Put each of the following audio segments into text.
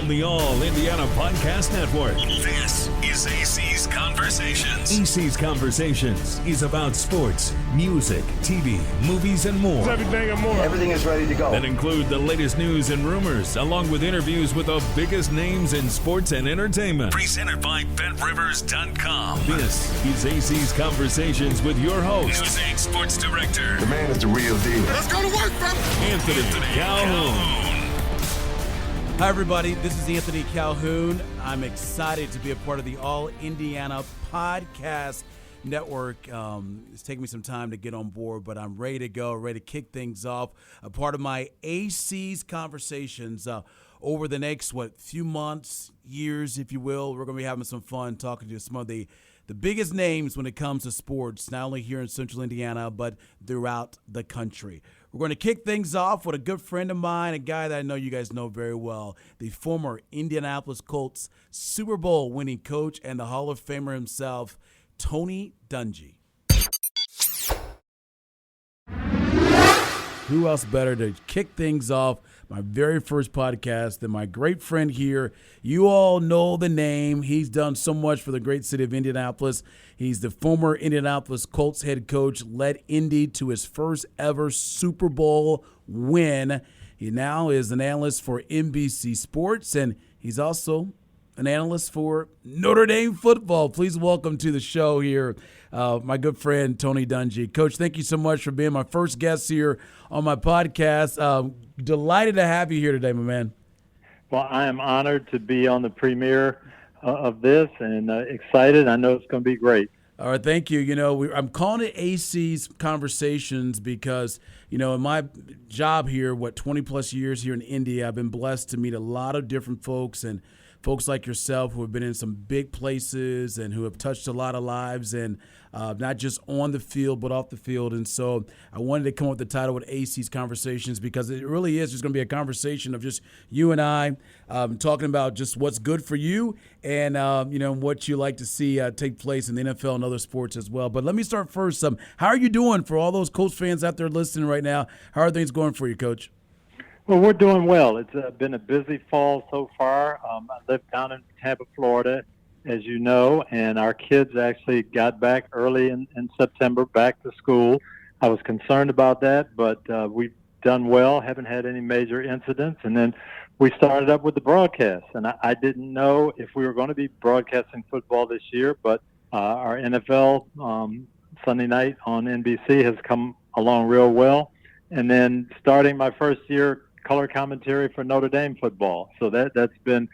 on the All Indiana Podcast Network. This is AC's Conversations. AC's Conversations is about sports, music, TV, movies, and more. It's everything and more. Everything is ready to go. That include the latest news and rumors, along with interviews with the biggest names in sports and entertainment. Presented by BetRivers.com. This is AC's Conversations with your host, News 8 Sports Director. The man is the real deal. Let's go to work, fam. Anthony Calhoun. Hi, everybody. This is Anthony Calhoun. I'm excited to be a part of the All Indiana Podcast Network. It's taken me some time to get on board, but I'm ready to go, ready to kick things off. A part of my AC's Conversations over the next, few months, years, if you will. We're going to be having some fun talking to some of the biggest names when it comes to sports, not only here in Central Indiana, but throughout the country. We're going to kick things off with a good friend of mine, a guy that I know you guys know very well, the former Indianapolis Colts Super Bowl winning coach and the Hall of Famer himself, Tony Dungy. Who else better to kick things off my very first podcast than my great friend here? You all know the name. He's done so much for the great city of Indianapolis. He's the former Indianapolis Colts head coach, led Indy to his first ever Super Bowl win. He now is an analyst for NBC Sports, and he's also an analyst for Notre Dame football. Please welcome to the show here my good friend Tony Dungy. Coach, thank you so much for being my first guest here on my podcast. Delighted to have you here today, my man. Well, I am honored to be on the premiere of this and excited. I know it's going to be great. All right, thank you. I'm calling it AC's Conversations because, in my job here, 20-plus years here in Indy, I've been blessed to meet a lot of different folks and folks like yourself who have been in some big places and who have touched a lot of lives, and not just on the field but off the field. And so I wanted to come up with the title with AC's Conversations because it really is just going to be a conversation of just you and I talking about just what's good for you and what you like to see take place in the NFL and other sports as well. But let me start first. How are you doing for all those Colts fans out there listening right now? How are things going for you, Coach? Well, we're doing well. It's been a busy fall so far. I live down in Tampa, Florida, as you know, and our kids actually got back early in September, back to school. I was concerned about that, but we've done well, haven't had any major incidents. And then we started up with the broadcast, and I didn't know if we were going to be broadcasting football this year, but our NFL Sunday night on NBC has come along real well. And then starting my first year color commentary for Notre Dame football. So that's been,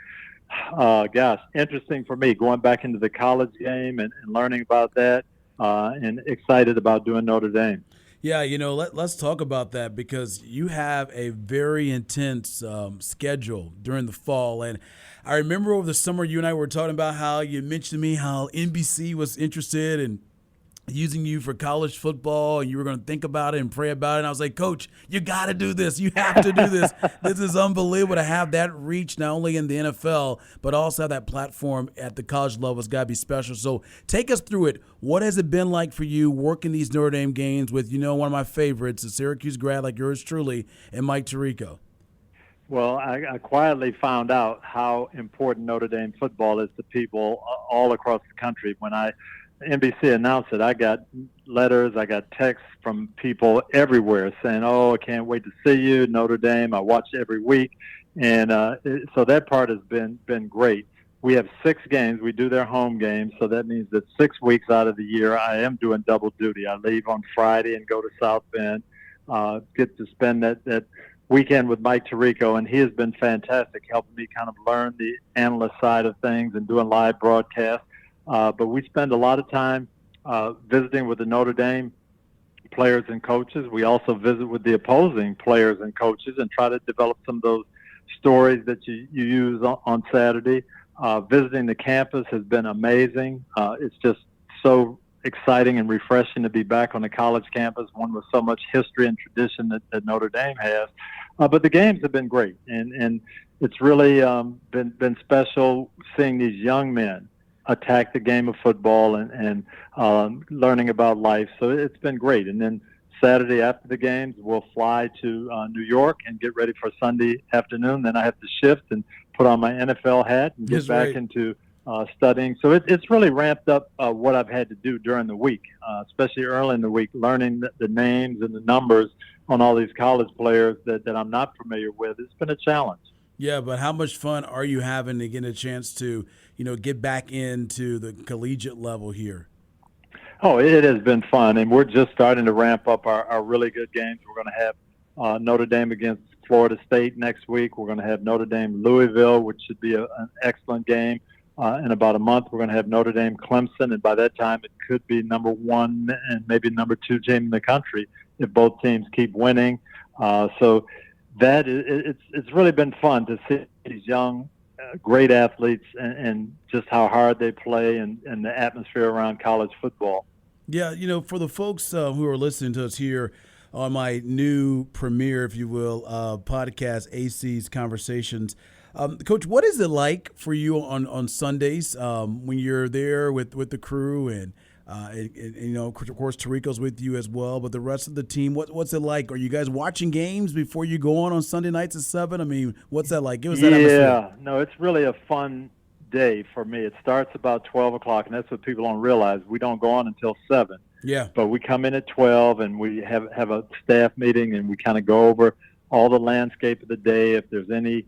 interesting for me, going back into the college game and learning about that and excited about doing Notre Dame. Yeah, let's talk about that because you have a very intense schedule during the fall. And I remember over the summer you and I were talking about how you mentioned to me how NBC was interested in using you for college football, and you were going to think about it and pray about it. And I was like, Coach, you got to do this. You have to do this. This is unbelievable to have that reach not only in the NFL, but also have that platform at the college level. It's got to be special. So take us through it. What has it been like for you working these Notre Dame games with, one of my favorites, a Syracuse grad like yours truly, and Mike Tirico? Well, I quietly found out how important Notre Dame football is to people all across the country. When NBC announced it, I got letters, I got texts from people everywhere saying, I can't wait to see you, Notre Dame. I watch every week. And so that part has been great. We have 6 games. We do their home games, so that means that 6 weeks out of the year I am doing double duty. I leave on Friday and go to South Bend, get to spend that weekend with Mike Tirico, and he has been fantastic, helping me kind of learn the analyst side of things and doing live broadcasts. But we spend a lot of time visiting with the Notre Dame players and coaches. We also visit with the opposing players and coaches and try to develop some of those stories that you use on Saturday. Visiting the campus has been amazing. It's just so exciting and refreshing to be back on a college campus, one with so much history and tradition that Notre Dame has. But the games have been great, and it's really been special seeing these young men attack the game of football and learning about life. So it's been great. And then Saturday after the games, we'll fly to New York and get ready for Sunday afternoon. Then I have to shift and put on my NFL hat and get back into studying. So it's really ramped up what I've had to do during the week, especially early in the week, learning the names and the numbers on all these college players that I'm not familiar with. It's been a challenge. Yeah, but how much fun are you having to get a chance to, get back into the collegiate level here? Oh, it has been fun, and we're just starting to ramp up our really good games. We're going to have Notre Dame against Florida State next week. We're going to have Notre Dame Louisville, which should be an excellent game. In about a month, we're going to have Notre Dame Clemson, and by that time, it could be number 1 and maybe number 2 team in the country if both teams keep winning. So that it's really been fun to see these young, great athletes and just how hard they play and the atmosphere around college football. Yeah, for the folks who are listening to us here on my new premiere, if you will, podcast, AC's Conversations. Coach, what is it like for you on Sundays when you're there with the crew and of course, Tarico's with you as well, but the rest of the team, what's it like? Are you guys watching games before you go on Sunday nights at 7? I mean, what's that like? Give us that atmosphere. Yeah, no, it's really a fun day for me. It starts about 12 o'clock, and that's what people don't realize. We don't go on until 7. Yeah. But we come in at 12, and we have a staff meeting, and we kind of go over all the landscape of the day, if there's any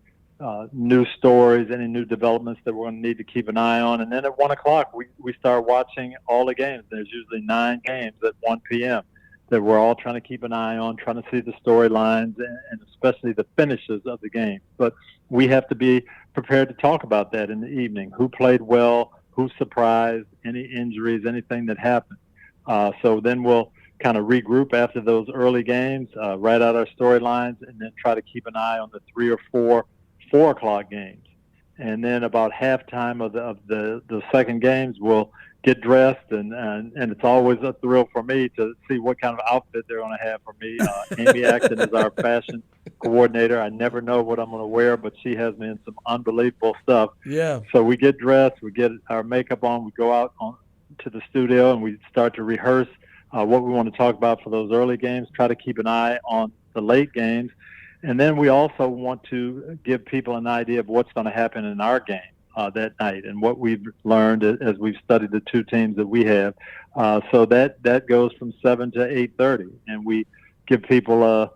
new stories, any new developments that we're going to need to keep an eye on. And then at 1 o'clock, we start watching all the games. There's usually 9 games at 1 p.m. that we're all trying to keep an eye on, trying to see the storylines and especially the finishes of the game. But we have to be prepared to talk about that in the evening. Who played well, who surprised, any injuries, anything that happened. So then we'll kind of regroup after those early games, write out our storylines, and then try to keep an eye on the 3 or 4 o'clock games. And then about halftime of the second games, we'll get dressed, and it's always a thrill for me to see what kind of outfit they're going to have for me. Amy Acton is our fashion coordinator. I never know what I'm going to wear, but she has me in some unbelievable stuff. Yeah. So we get dressed, we get our makeup on, we go out to the studio, and we start to rehearse what we want to talk about for those early games, try to keep an eye on the late games. And then we also want to give people an idea of what's going to happen in our game that night and what we've learned as we've studied the 2 teams that we have. So that goes from 7 to 8:30, and we give people a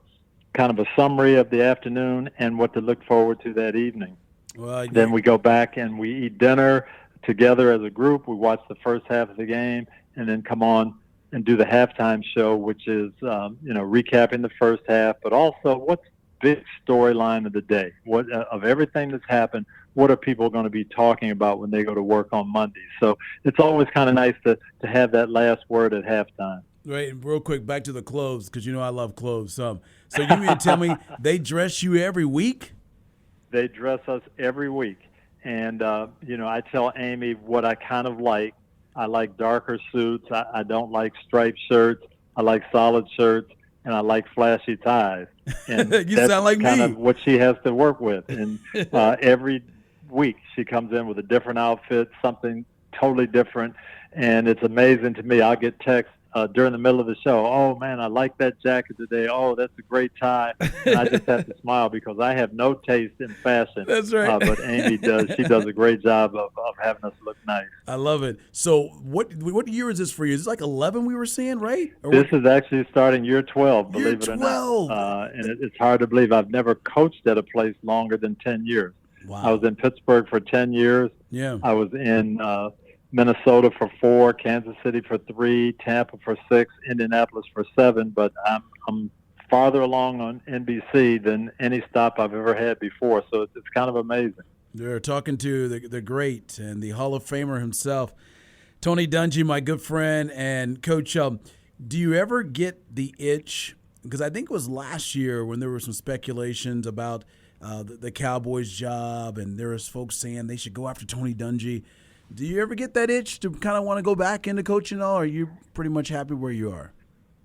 kind of a summary of the afternoon and what to look forward to that evening. Well, then we go back and we eat dinner together as a group. We watch the first half of the game and then come on and do the halftime show, which is recapping the first half, but also what's big storyline of the day. What of everything that's happened, what are people going to be talking about when they go to work on Monday? So it's always kind of nice to have that last word at halftime. Right, and real quick, back to the clothes, because I love clothes. So you mean to tell me they dress you every week? They dress us every week. And, I tell Amy what I kind of like. I like darker suits. I don't like striped shirts. I like solid shirts. And I like flashy ties. And you sound like kind me. of what she has to work with. And every week she comes in with a different outfit, something totally different. And it's amazing to me. I'll get texts during the middle of the show. Oh, man, I like that jacket today. Oh, that's a great tie. And I just have to smile because I have no taste in fashion. That's right. But Amy does. She does a great job of having us look nice. I love it. So what year is this for you? Is this like 11 we were saying, right? This is actually starting year 12, believe it or not. And it's hard to believe. I've never coached at a place longer than 10 years. Wow. I was in Pittsburgh for 10 years. Yeah. I was in Minnesota for 4, Kansas City for 3, Tampa for 6, Indianapolis for 7. But I'm farther along on NBC than any stop I've ever had before. So it's kind of amazing. You're talking to the great and the Hall of Famer himself, Tony Dungy, my good friend. And, Coach, do you ever get the itch? Because I think it was last year when there were some speculations about the Cowboys' job, and there was folks saying they should go after Tony Dungy. Do you ever get that itch to kind of want to go back into coaching, or are you pretty much happy where you are?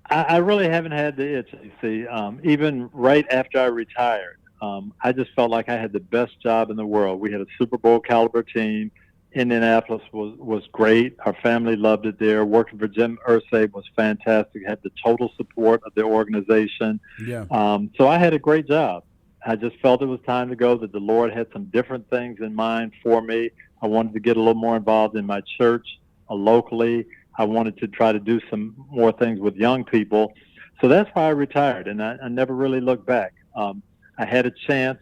I really haven't had the itch, you see. Even right after I retired, I just felt like I had the best job in the world. We had a Super Bowl caliber team. Indianapolis was great. Our family loved it there. Working for Jim Irsay was fantastic. Had the total support of the organization. Yeah. So I had a great job. I just felt it was time to go, that the Lord had some different things in mind for me. I wanted to get a little more involved in my church locally. I wanted to try to do some more things with young people. So that's why I retired, and I never really looked back. I had a chance.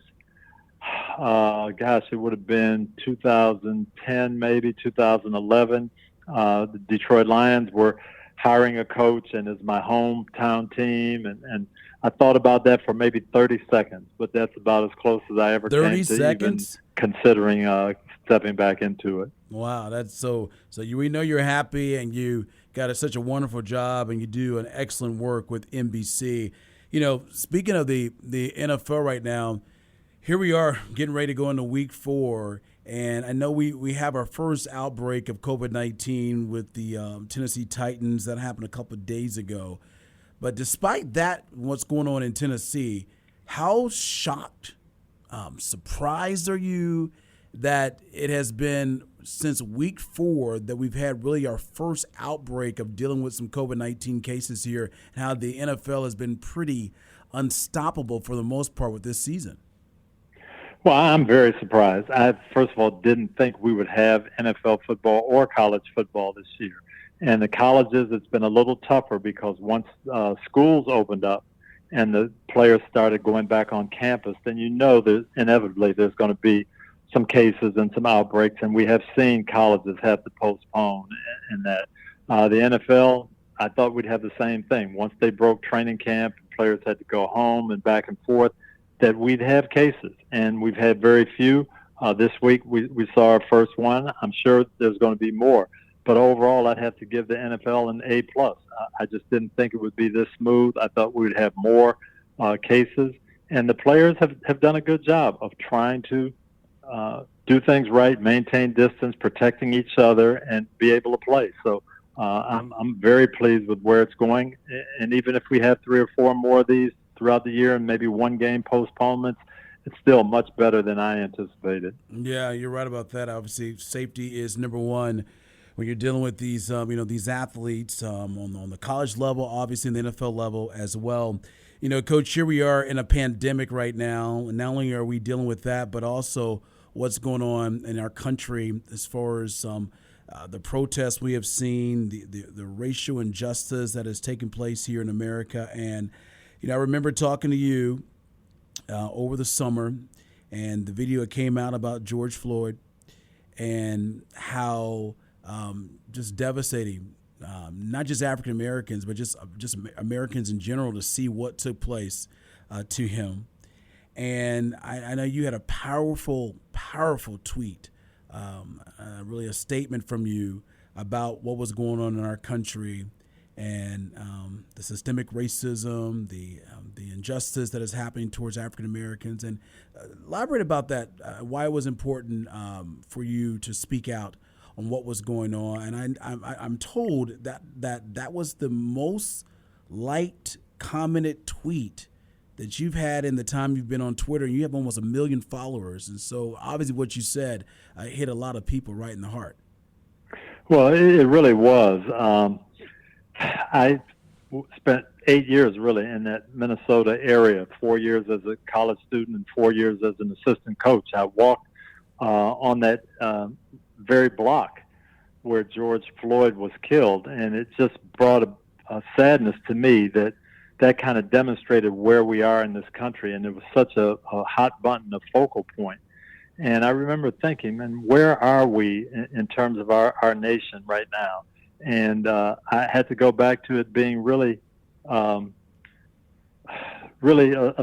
It would have been 2010, maybe 2011. The Detroit Lions were hiring a coach, and it's my hometown team, and I thought about that for maybe 30 seconds, but that's about as close as I ever came 30 to seconds? even considering stepping back into it. Wow, that's so we know you're happy and you got such a wonderful job and you do an excellent work with NBC. Speaking of the NFL right now, here we are getting ready to go into week 4, and I know we have our first outbreak of COVID-19 with the Tennessee Titans. That happened a couple of days ago. But despite that, what's going on in Tennessee, how shocked, surprised are you that it has been since week 4 that we've had really our first outbreak of dealing with some COVID-19 cases here, and how the NFL has been pretty unstoppable for the most part with this season? Well, I'm very surprised. I, first of all, didn't think we would have NFL football or college football this year. And the colleges, it's been a little tougher because once schools opened up and the players started going back on campus, then that inevitably there's going to be some cases and some outbreaks, and we have seen colleges have to postpone in that. The NFL, I thought we'd have the same thing. Once they broke training camp and players had to go home and back and forth, that we'd have cases, and we've had very few. This week we saw our first one. I'm sure there's going to be more. But overall, I'd have to give the NFL an A+. I just didn't think it would be this smooth. I thought we would have more cases. And the players have done a good job of trying to do things right, maintain distance, protecting each other, and be able to play. So I'm very pleased with where it's going. And even if we have 3 or 4 more of these throughout the year and maybe one game postponements, it's still much better than I anticipated. Yeah, you're right about that. Obviously, safety is number one when you're dealing with these, these athletes on the college level, obviously in the NFL level as well. Coach, here we are in a pandemic right now. And not only are we dealing with that, but also what's going on in our country as far as the protests we have seen, the racial injustice that has taken place here in America. And, I remember talking to you over the summer, and the video came out about George Floyd and how just devastating, not just African Americans, but just Americans in general, to see what took place to him. And I know you had a powerful tweet, really a statement from you about what was going on in our country and the systemic racism, the injustice that is happening towards African Americans. And elaborate about that, why it was important for you to speak out on what was going on. And I'm told that was the most liked, commented tweet that you've had in the time you've been on Twitter, and you have almost 1 million followers. And so obviously what you said hit a lot of people right in the heart. Well, it really was. I spent 8 years really in that Minnesota area, 4 years as a college student and 4 years as an assistant coach. I walked on that very block where George Floyd was killed, and it just brought a sadness to me that kind of demonstrated where we are in this country, and it was such a hot button, a focal point. And I remember thinking, man, where are we in terms of our nation right now? And I had to go back to it being really a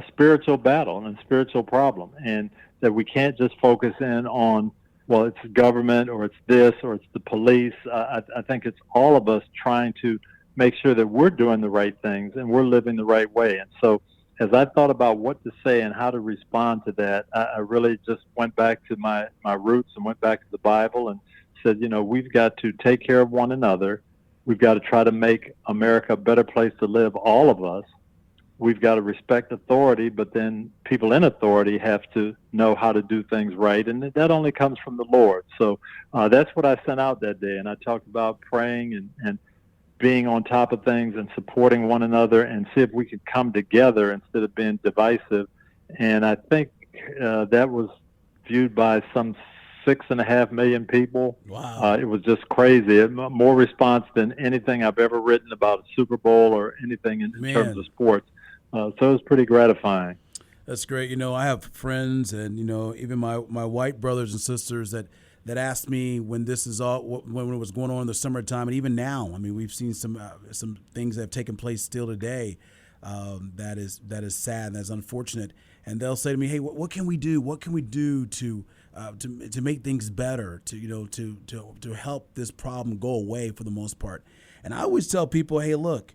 spiritual battle and a spiritual problem, and that we can't just focus in on, well, it's government or it's this or it's the police. I think it's all of us trying to make sure that we're doing the right things and we're living the right way. And so as I thought about what to say and how to respond to that, I really just went back to my roots and went back to the Bible and said, we've got to take care of one another. We've got to try to make America a better place to live, all of us. we've got to respect authority, but then people in authority have to know how to do things right, and that only comes from the Lord. So that's what I sent out that day, and I talked about praying and being on top of things and supporting one another and see if we could come together instead of being divisive. And I think that was viewed by some 6.5 million people. Wow. It was just crazy. More response than anything I've ever written about a Super Bowl or anything in terms of sports. So it was pretty gratifying. That's great. I have friends and, even my white brothers and sisters that asked me when this is all, when it was going on in the summertime, and even now. I mean, we've seen some things that have taken place still today. That is sad. That's unfortunate. And they'll say to me, "Hey, what can we do? What can we do to make things better? To help this problem go away for the most part?" And I always tell people, "Hey, look,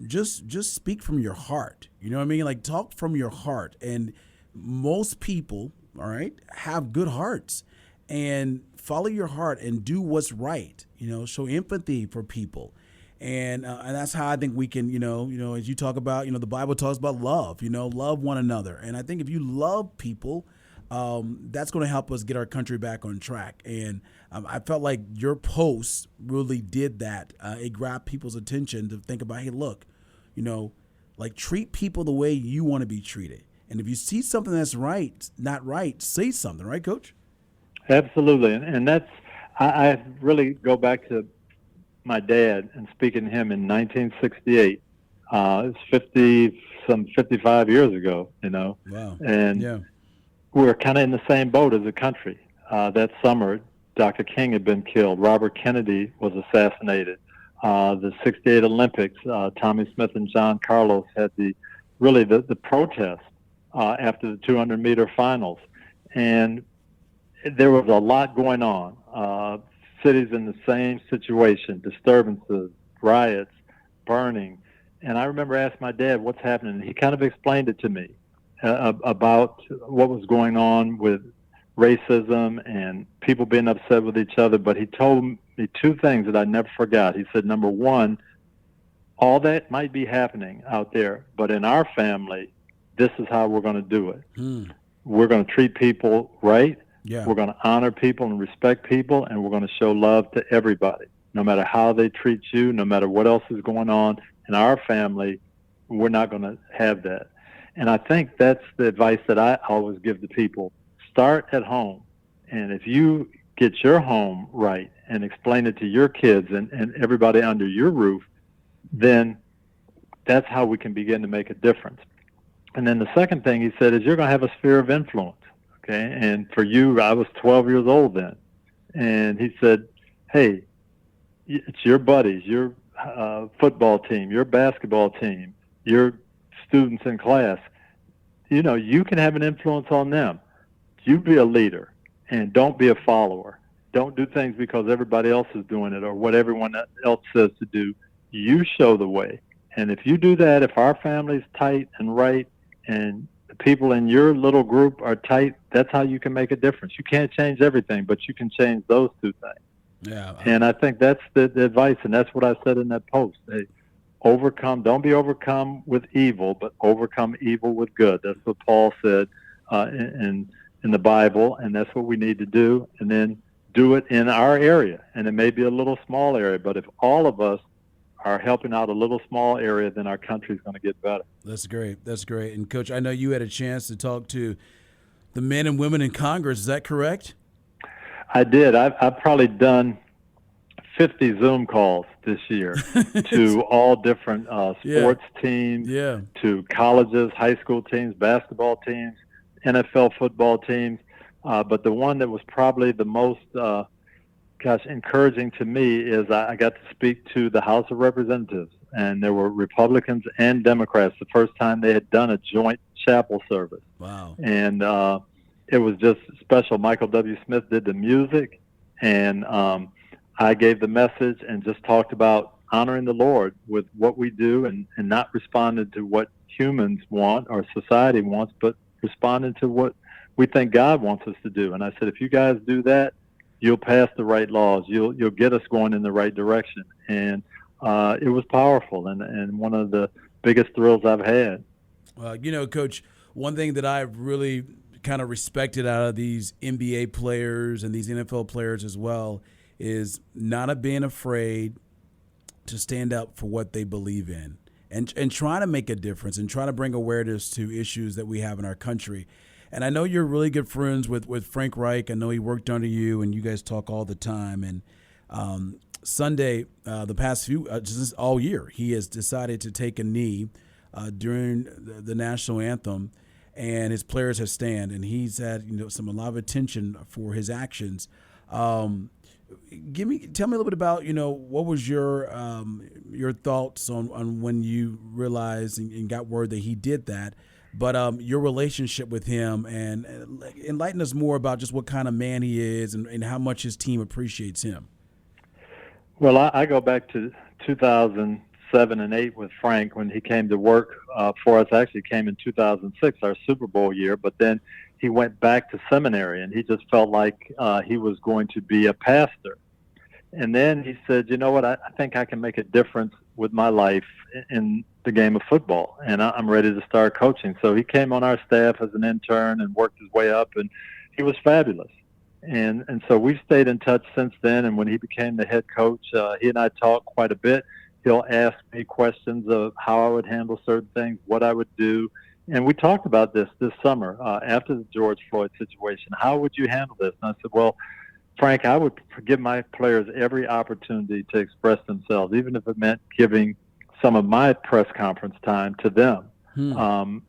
just speak from your heart. You know what I mean? Like, talk from your heart." And most people, all right, have good hearts. And follow your heart and do what's right. Show empathy for people. And that's how I think we can, as you talk about, the Bible talks about love, love one another. And I think if you love people, that's going to help us get our country back on track. And I felt like your post really did that. It grabbed people's attention to think about, hey, look, treat people the way you want to be treated. And if you see something that's not right, say something, right, Coach? Absolutely. And that's, I really go back to my dad and speaking to him in 1968. It's 55 years ago, Wow. And we're kind of in the same boat as a country. That summer, Dr. King had been killed. Robert Kennedy was assassinated. The 68 Olympics, Tommy Smith and John Carlos had the protest after the 200-meter finals. And there was a lot going on. Cities in the same situation, disturbances, riots, burning. And I remember asking my dad, what's happening? He kind of explained it to me about what was going on with racism and people being upset with each other. But he told me two things that I never forgot. He said, number one, all that might be happening out there, but in our family, this is how we're going to do it. We're going to treat people right. Yeah. We're going to honor people and respect people, and we're going to show love to everybody, no matter how they treat you, no matter what else is going on. In our family, we're not going to have that. And I think that's the advice that I always give to people. Start at home. And if you get your home right and explain it to your kids and everybody under your roof, then that's how we can begin to make a difference. And then the second thing he said is you're going to have a sphere of influence. Okay, and for you, I was 12 years old then. And he said, hey, it's your buddies, your football team, your basketball team, your students in class. You can have an influence on them. You be a leader, and don't be a follower. Don't do things because everybody else is doing it or what everyone else says to do. You show the way. And if you do that, if our family's tight and right and the people in your little group are tight, that's how you can make a difference. You can't change everything, but you can change those two things. Yeah. And I think that's the advice, and that's what I said in that post. Hey, don't be overcome with evil, but overcome evil with good. That's what Paul said in the Bible, and that's what we need to do. And then do it in our area. And it may be a little small area, but if all of us are helping out a little small area, then our country is going to get better. That's great. That's great. And, Coach, I know you had a chance to talk to the men and women in Congress. Is that correct? I did. I've probably done 50 Zoom calls this year to all different sports teams, to colleges, high school teams, basketball teams, NFL football teams. But the one that was probably the most encouraging to me is I got to speak to the House of Representatives, and there were Republicans and Democrats, the first time they had done a joint chapel service. Wow. And it was just special. Michael W. Smith did the music, and I gave the message and just talked about honoring the Lord with what we do and not responding to what humans want or society wants, but responding to what we think God wants us to do. And I said, if you guys do that, you'll pass the right laws. You'll get us going in the right direction. And it was powerful and one of the biggest thrills I've had. Coach, one thing that I've really kind of respected out of these NBA players and these NFL players as well is not being afraid to stand up for what they believe in and trying to make a difference and trying to bring awareness to issues that we have in our country. And I know you're really good friends with Frank Reich. I know he worked under you, and you guys talk all the time. And Sunday, the past few, just all year, he has decided to take a knee during the national anthem, and his players have stand, and he's had a lot of attention for his actions. Tell me a little bit about what was your thoughts on when you realized and got word that he did that, but your relationship with him, and enlighten us more about just what kind of man he is and how much his team appreciates him. Well, I go back to 2007 and 8 with Frank when he came to work for us. Actually came in 2006, our Super Bowl year, but then he went back to seminary, and he just felt like he was going to be a pastor. And then he said, you know what, I think I can make a difference with my life in the game of football, and I'm ready to start coaching. So he came on our staff as an intern and worked his way up, and he was fabulous. And so we've stayed in touch since then, and when he became the head coach, he and I talked quite a bit. He'll ask me questions of how I would handle certain things, what I would do. And we talked about this summer after the George Floyd situation. How would you handle this? And I said, well, Frank, I would give my players every opportunity to express themselves, even if it meant giving some of my press conference time to them.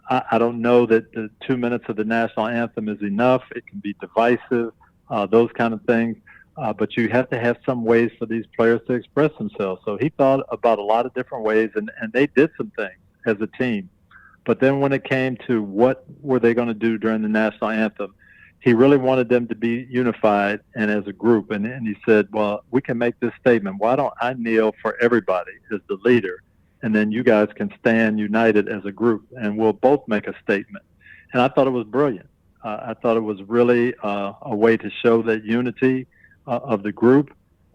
I don't know that the 2 minutes of the national anthem is enough. It can be divisive, those kind of things. But you have to have some ways for these players to express themselves. So he thought about a lot of different ways, and they did some things as a team. But then when it came to what were they going to do during the national anthem, he really wanted them to be unified and as a group. And he said, well, we can make this statement. Why don't I kneel for everybody as the leader, and then you guys can stand united as a group, and we'll both make a statement. And I thought it was brilliant. I thought it was really a way to show that unity of the group,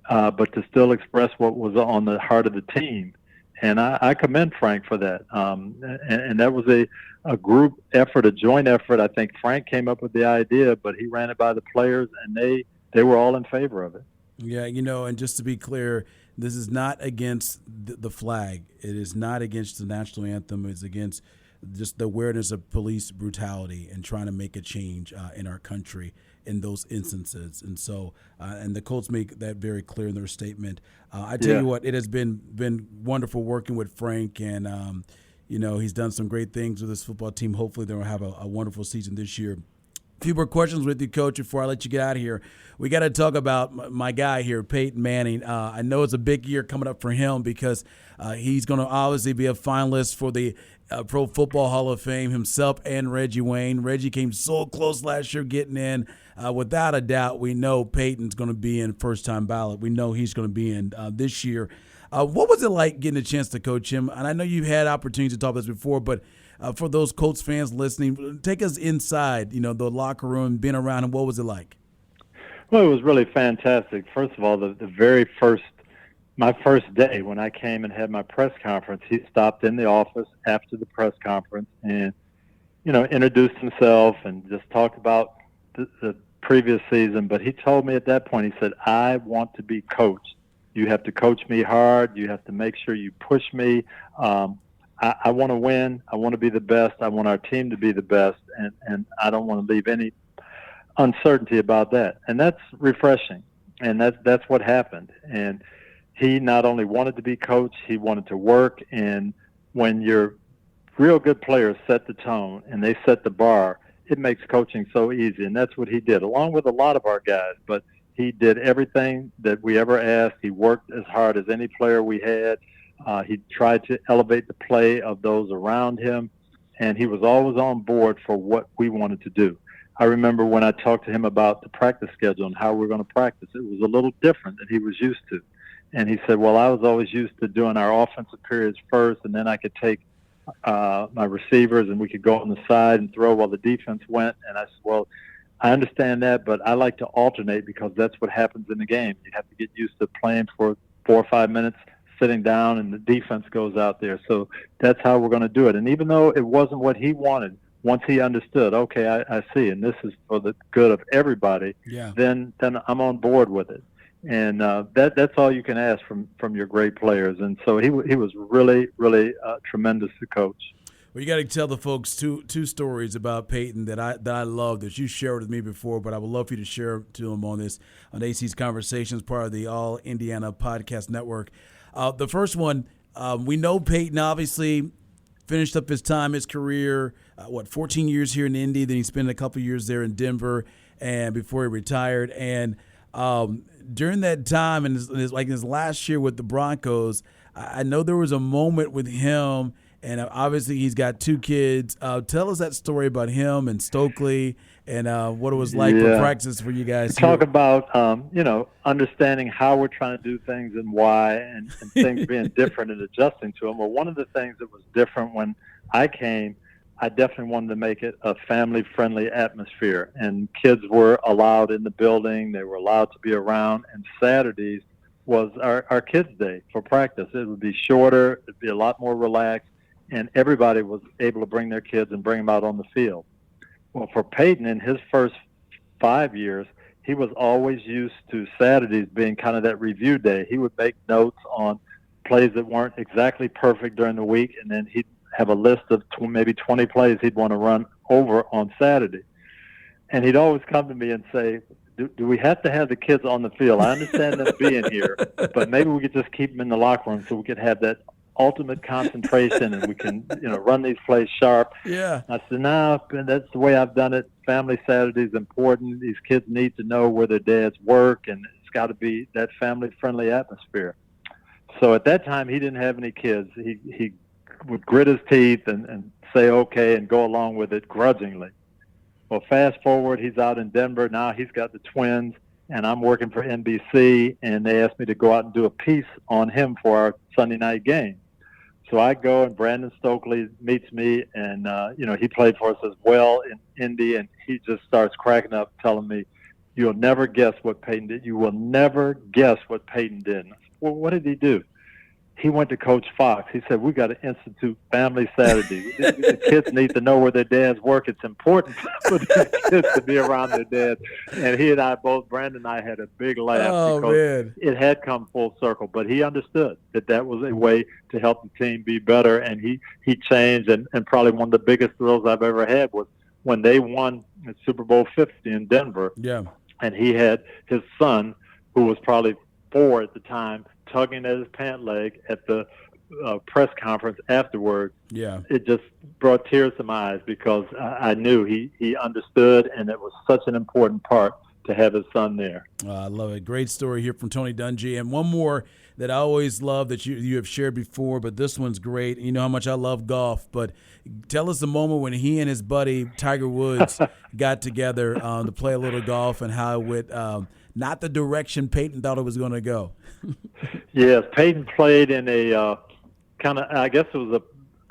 but to still express what was on the heart of the team. And I commend Frank for that. And that was a group effort, a joint effort. I think Frank came up with the idea, but he ran it by the players, and they were all in favor of it. Yeah, and just to be clear, this is not against the flag. It is not against the national anthem. It's against just the awareness of police brutality and trying to make a change in our country in those instances. And so, and the Colts make that very clear in their statement. I tell you what, it has been wonderful working with Frank, and he's done some great things with this football team. Hopefully they'll have a wonderful season this year. A few more questions with you, Coach, before I let you get out of here. We got to talk about my guy here, Peyton Manning. I know it's a big year coming up for him because he's going to obviously be a finalist for the Pro Football Hall of Fame, himself and Reggie Wayne. Reggie came so close last year getting in. Without a doubt, we know Peyton's going to be in first-time ballot. We know he's going to be in this year. What was it like getting a chance to coach him? And I know you've had opportunities to talk about this before, but for those Colts fans listening, take us inside, the locker room, being around him. What was it like? Well, it was really fantastic. First of all, my first day when I came and had my press conference, he stopped in the office after the press conference and, introduced himself and just talked about the previous season. But he told me at that point, he said, I want to be coached. You have to coach me hard. You have to make sure you push me. I want to win. I want to be the best. I want our team to be the best, and I don't want to leave any uncertainty about that. And that's refreshing, and that's what happened. And he not only wanted to be coached, he wanted to work. And when your real good players set the tone and they set the bar, it makes coaching so easy. And that's what he did, along with a lot of our guys. But he did everything that we ever asked. He worked as hard as any player we had. He tried to elevate the play of those around him, and he was always on board for what we wanted to do. I remember when I talked to him about the practice schedule and how we're going to practice, it was a little different than he was used to. And he said, well, I was always used to doing our offensive periods first, and then I could take my receivers and we could go on the side and throw while the defense went. And I said, well, I understand that, but I like to alternate because that's what happens in the game. You have to get used to playing for 4 or 5 minutes, sitting down and the defense goes out there. So that's how we're going to do it. And even though it wasn't what he wanted, once he understood, okay, I see, and this is for the good of everybody, then I'm on board with it. And that's all you can ask from your great players. And so he was really, really tremendous to coach. Well, you got to tell the folks two stories about Peyton that I love that you shared with me before, but I would love for you to share to them on AC's Conversations, part of the All Indiana Podcast Network. The first one, we know Peyton obviously finished up his career, 14 years here in Indy. Then he spent a couple years there in Denver, and before he retired. And during that time, and his last year with the Broncos, I know there was a moment with him. And obviously he's got two kids. Tell us that story about him and Stokely and what it was like for practice for you guys. Talk about, understanding how we're trying to do things and why and things being different and adjusting to them. Well, one of the things that was different when I came, I definitely wanted to make it a family-friendly atmosphere. And kids were allowed in the building. They were allowed to be around. And Saturdays was our kids' day for practice. It would be shorter. It would be a lot more relaxed. And everybody was able to bring their kids and bring them out on the field. Well, for Peyton, in his first 5 years, he was always used to Saturdays being kind of that review day. He would make notes on plays that weren't exactly perfect during the week, and then he'd have a list of maybe 20 plays he'd want to run over on Saturday. And he'd always come to me and say, do we have to have the kids on the field? I understand them being here, but maybe we could just keep them in the locker room so we could have that ultimate concentration and we can run these plays sharp. I said, no, that's the way I've done it. Family Saturday is important. These kids need to know where their dads work, and it's got to be that family friendly atmosphere. So at that time he didn't have any kids. He would grit his teeth and say okay and go along with it grudgingly. Well, fast forward, he's out in Denver now. He's got the twins, and I'm working for NBC, and they asked me to go out and do a piece on him for our Sunday night game. So I go, and Brandon Stokely meets me, and he played for us as well in Indy, and he just starts cracking up, telling me, "You'll never guess what Peyton did. You will never guess what Peyton did." And I said, well, what did he do? He went to Coach Fox. He said, we got to institute Family Saturday. The kids need to know where their dads work. It's important for the kids to be around their dads. And he and I both, Brandon and I, had a big laugh because it had come full circle. But he understood that was a way to help the team be better. And he changed. And probably one of the biggest thrills I've ever had was when they won the Super Bowl 50 in Denver. Yeah. And he had his son, who was probably 4 at the time, tugging at his pant leg at the press conference afterwards. Yeah. It just brought tears to my eyes because I knew he understood, and it was such an important part to have his son there. I love it. Great story here from Tony Dungy. And one more that I always love that you have shared before, but this one's great. You know how much I love golf, but tell us the moment when he and his buddy Tiger Woods got together to play a little golf and how it went not the direction Peyton thought it was going to go. Yes, Peyton played in a kind of, I guess it was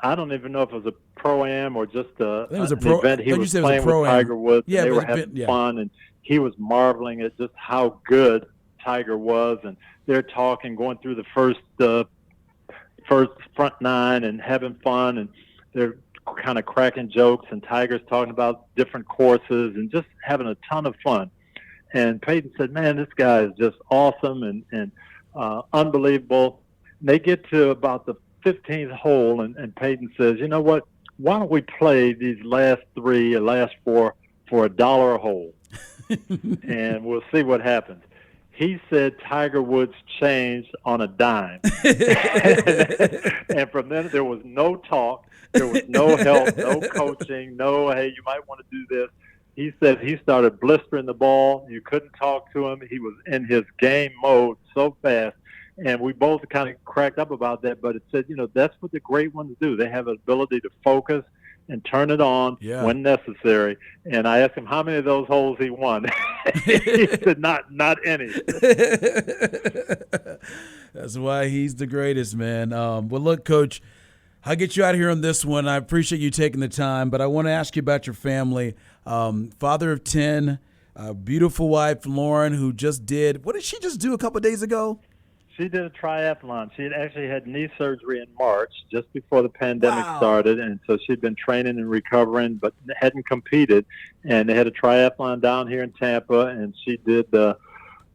I don't even know if it was a pro-am or just an event. He was playing with Tiger Woods. Yeah, and they were having fun, and he was marveling at just how good Tiger was. And they're talking, going through the first front nine and having fun, and they're kind of cracking jokes, and Tiger's talking about different courses and just having a ton of fun. And Peyton said, man, this guy is just awesome and unbelievable. And they get to about the 15th hole, and Peyton says, you know what, why don't we play these last 3 or last 4 for $1 a hole? And we'll see what happens. He said Tiger Woods changed on a dime. And from then there was no talk. There was no help, no coaching, no, hey, you might want to do this. He said he started blistering the ball. You couldn't talk to him. He was in his game mode so fast. And we both kind of cracked up about that. But it said, that's what the great ones do. They have an ability to focus and turn it on when necessary. And I asked him how many of those holes he won. He said, not any. That's why he's the greatest, man. Well, look, Coach, I'll get you out of here on this one. I appreciate you taking the time, but I want to ask you about your family. Father of 10, beautiful wife, Lauren, who just did – what did she just do a couple of days ago? She did a triathlon. She had actually had knee surgery in March, just before the pandemic Wow. started, and so she'd been training and recovering, but hadn't competed. And they had a triathlon down here in Tampa, and she did the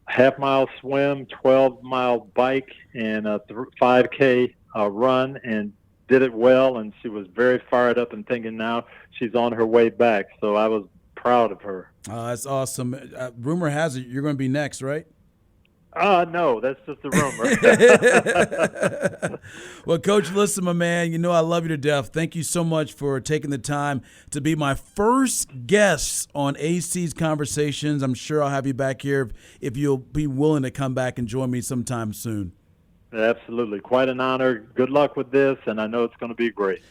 half-mile swim, 12-mile bike, and a 5K run, and did it well. And she was very fired up and thinking now she's on her way back. So I was proud of her. That's awesome. Rumor has it you're going to be next, right? No, that's just a rumor. Well, Coach, listen, my man, you know I love you to death. Thank you so much for taking the time to be my first guest on AC's Conversations. I'm sure I'll have you back here if you'll be willing to come back and join me sometime soon. Absolutely. Quite an honor. Good luck with this, and I know it's going to be great.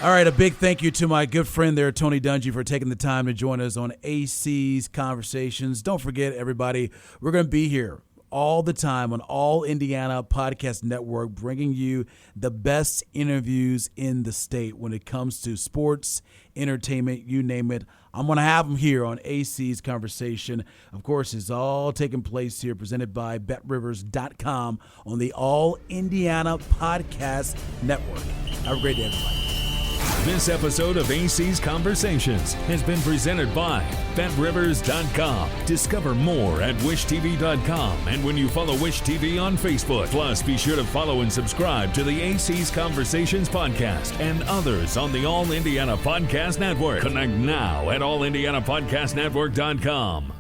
All right, a big thank you to my good friend there, Tony Dungy, for taking the time to join us on AC's Conversations. Don't forget, everybody, we're going to be here all the time on All Indiana Podcast Network, bringing you the best interviews in the state when it comes to sports, entertainment, you name it. I'm going to have them here on AC's Conversation. Of course, it's all taking place here, presented by BetRivers.com on the All Indiana Podcast Network. Have a great day, everybody. This episode of AC's Conversations has been presented by BetRivers.com. Discover more at WishTV.com and when you follow Wish TV on Facebook. Plus, be sure to follow and subscribe to the AC's Conversations podcast and others on the All Indiana Podcast Network. Connect now at AllIndianaPodcastNetwork.com.